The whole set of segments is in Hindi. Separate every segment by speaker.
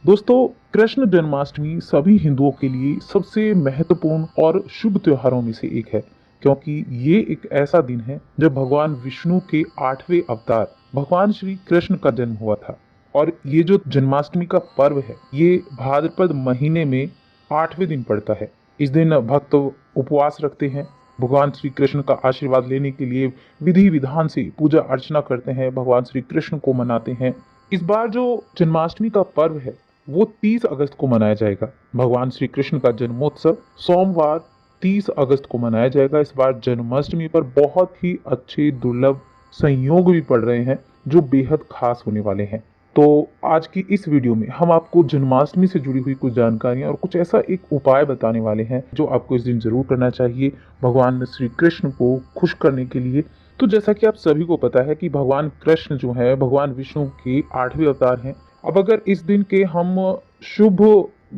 Speaker 1: दोस्तों, कृष्ण जन्माष्टमी सभी हिंदुओं के लिए सबसे महत्वपूर्ण और शुभ त्योहारों में से एक है, क्योंकि ये एक ऐसा दिन है जब भगवान विष्णु के 8वें अवतार भगवान श्री कृष्ण का जन्म हुआ था। और ये जो जन्माष्टमी का पर्व है, ये भाद्रपद महीने में 8वें दिन पड़ता है। इस दिन भक्त उपवास रखते हैं, भगवान श्री कृष्ण का आशीर्वाद लेने के लिए विधि विधान से पूजा अर्चना करते हैं, भगवान श्री कृष्ण को मनाते हैं। इस बार जो जन्माष्टमी का पर्व है वो 30 अगस्त को मनाया जाएगा। भगवान श्री कृष्ण का जन्मोत्सव सोमवार 30 अगस्त को मनाया जाएगा। इस बार जन्माष्टमी पर बहुत ही अच्छे दुर्लभ संयोग भी पड़ रहे हैं जो बेहद खास होने वाले हैं। तो आज की इस वीडियो में हम आपको जन्माष्टमी से जुड़ी हुई कुछ जानकारियां और कुछ ऐसा एक उपाय बताने वाले हैं जो आपको इस दिन जरूर करना चाहिए भगवान श्री कृष्ण को खुश करने के लिए। तो जैसा कि आप सभी को पता है कि भगवान कृष्ण जो है भगवान विष्णु के 8वें अवतार हैं। अब अगर इस दिन के हम शुभ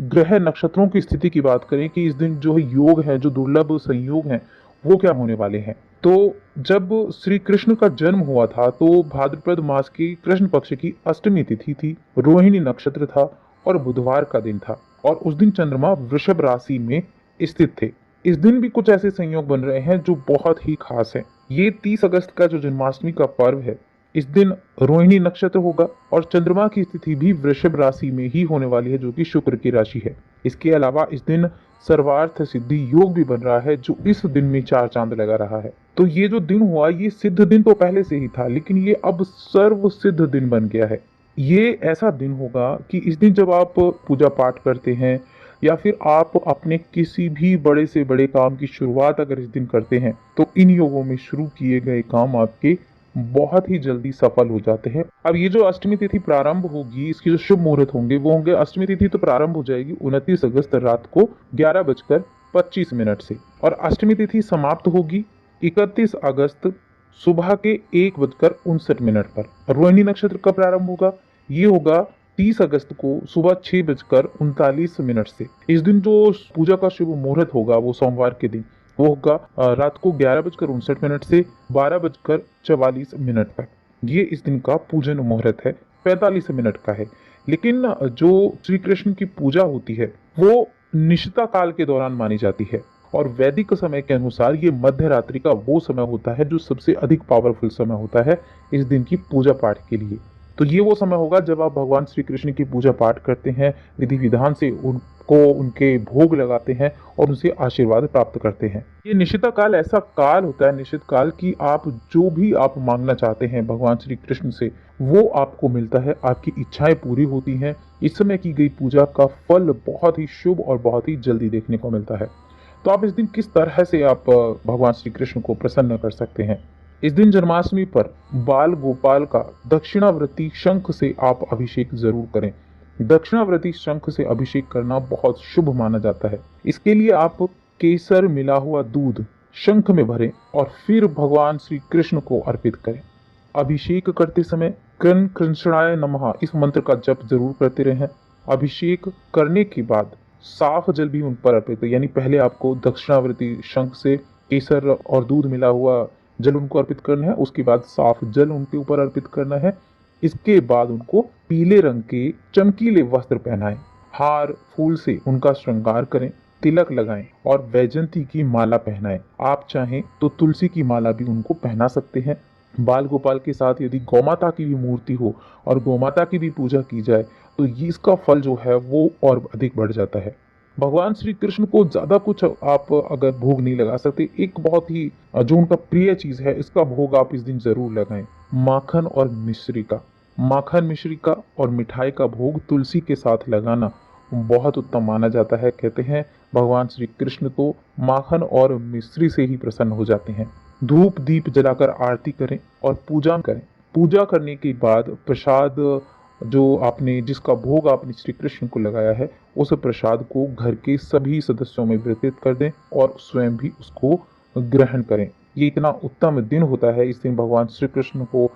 Speaker 1: ग्रह नक्षत्रों की स्थिति की बात करें कि इस दिन जो है योग है, जो दुर्लभ संयोग हैं, वो क्या होने वाले हैं। तो जब श्री कृष्ण का जन्म हुआ था तो भाद्रपद मास की कृष्ण पक्ष की अष्टमी तिथि थी, रोहिणी नक्षत्र था और बुधवार का दिन था। और उस दिन चंद्रमा वृषभ राशि में स्थित थे। इस दिन भी कुछ ऐसे संयोग बन रहे हैं जो बहुत ही खास है। ये 30 अगस्त का जो जन्माष्टमी का पर्व है, इस दिन रोहिणी नक्षत्र होगा और चंद्रमा की स्थिति भी वृषभ राशि में ही होने वाली है, जो कि शुक्र की राशि है। इसके अलावा इस दिन सर्वार्थ सिद्धि योग भी बन रहा है, जो इस दिन में 4 चांद लगा रहा है। तो ये जो दिन हुआ, ये सिद्ध दिन तो पहले से ही था, लेकिन ये अब सर्व सिद्ध दिन बन गया है। ये ऐसा दिन होगा कि इस दिन जब आप पूजा पाठ करते हैं या फिर आप अपने किसी भी बड़े से बड़े काम की शुरुआत अगर इस दिन करते हैं, तो इन योगों में शुरू किए गए काम आपके बहुत ही जल्दी सफल हो जाते हैं। अब ये जो अष्टमी तिथि प्रारंभ होगी, इसके जो शुभ मुहूर्त होंगे वो होंगे, अष्टमी तिथि तो प्रारंभ हो जाएगी 29 अगस्त रात को 11:25 से, और अष्टमी तिथि समाप्त होगी 31 अगस्त सुबह के 1:59 पर। रोहिणी नक्षत्र कब प्रारंभ होगा? ये होगा 30 अगस्त को सुबह 6:39 से। इस दिन जो पूजा का शुभ मुहूर्त होगा वो सोमवार के दिन वो होगा रात को 11:59 से 12:44 तक। ये इस दिन का पूजन मुहूर्त है, 45 मिनट का है। लेकिन जो श्री कृष्ण की पूजा होती है वो निशिता काल के दौरान मानी जाती है, और वैदिक समय के अनुसार ये मध्य रात्रि का वो समय होता है जो सबसे अधिक पावरफुल समय होता है इस दिन की पूजा पाठ के लिए। तो ये वो समय होगा जब आप भगवान श्री कृष्ण की पूजा पाठ करते हैं, विधि विधान से उनको उनके भोग लगाते हैं और उनसे आशीर्वाद प्राप्त करते हैं। ये निशिता काल ऐसा काल होता है, निश्चित काल, कि आप जो भी आप मांगना चाहते हैं भगवान श्री कृष्ण से वो आपको मिलता है, आपकी इच्छाएं पूरी होती हैं। इस समय की गई पूजा का फल बहुत ही शुभ और बहुत ही जल्दी देखने को मिलता है। तो आप इस दिन किस तरह से आप भगवान श्री कृष्ण को प्रसन्न कर सकते हैं? इस दिन जन्माष्टमी पर बाल गोपाल का दक्षिणावर्ती शंख से आप अभिषेक जरूर करें। दक्षिणावर्ती शंख से अभिषेक करना बहुत शुभ माना जाता है। इसके लिए आप केसर मिला हुआ दूध शंख में भरें और फिर भगवान श्री कृष्ण को अर्पित करें। अभिषेक करते समय कृन कृष्णाय नमः इस मंत्र का जप जरूर करते रहें। अभिषेक करने के बाद साफ जल भी उन पर अर्पित करें, यानी पहले आपको दक्षिणावर्ती शंख से केसर और दूध मिला हुआ जल उनको अर्पित करना है, उसके बाद साफ जल उनके ऊपर अर्पित करना है। इसके बाद उनको पीले रंग के चमकीले वस्त्र पहनाएं, हार फूल से उनका श्रृंगार करें, तिलक लगाएं और वैजंती की माला पहनाएं। आप चाहें तो तुलसी की माला भी उनको पहना सकते हैं। बाल गोपाल के साथ यदि गौमाता की भी मूर्ति हो और गौमाता की भी पूजा की जाए तो इसका फल जो है वो और अधिक बढ़ जाता है। भगवान श्री कृष्ण को ज्यादा कुछ आप अगर भोग नहीं लगा सकते, एक बहुत ही जो उनका प्रिय चीज है इसका भोग आप इस दिन जरूर लगाएं, माखन और मिश्री का। माखन मिश्री का और मिठाई का भोग तुलसी के साथ लगाना बहुत उत्तम माना जाता है। कहते हैं भगवान श्री कृष्ण तो माखन और मिश्री से ही प्रसन्न हो जाते हैं। धूप दीप जलाकर आरती करें और पूजा करें। पूजा करने के बाद प्रसाद जो आपने जिसका भोग आपने श्री कृष्ण को लगाया है उस प्रसाद को घर के सभी सदस्यों में वितरित कर दें और स्वयं भी उसको ग्रहण करें। ये इतना उत्तम दिन होता है इस दिन भगवान श्री कृष्ण को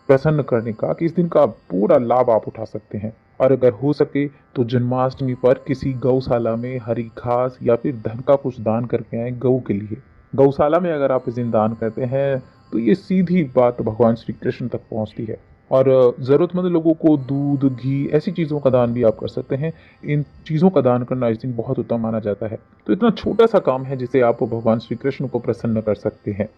Speaker 1: प्रसन्न करने का कि इस दिन का पूरा लाभ आप उठा सकते हैं। और अगर हो सके तो जन्माष्टमी पर किसी गौशाला में हरी घास या फिर धन का कुछ दान करके आए गौ के लिए। गौशाला में अगर आप इस दिन दान करते हैं तो ये सीधी बात भगवान श्री कृष्ण तक पहुंचती है और ज़रूरतमंद लोगों को दूध, घी ऐसी चीज़ों का दान भी आप कर सकते हैं। इन चीज़ों का दान करना इस दिन बहुत उत्तम माना जाता है। तो इतना छोटा-सा काम है जिससे आप भगवान श्री कृष्ण को प्रसन्न कर सकते हैं।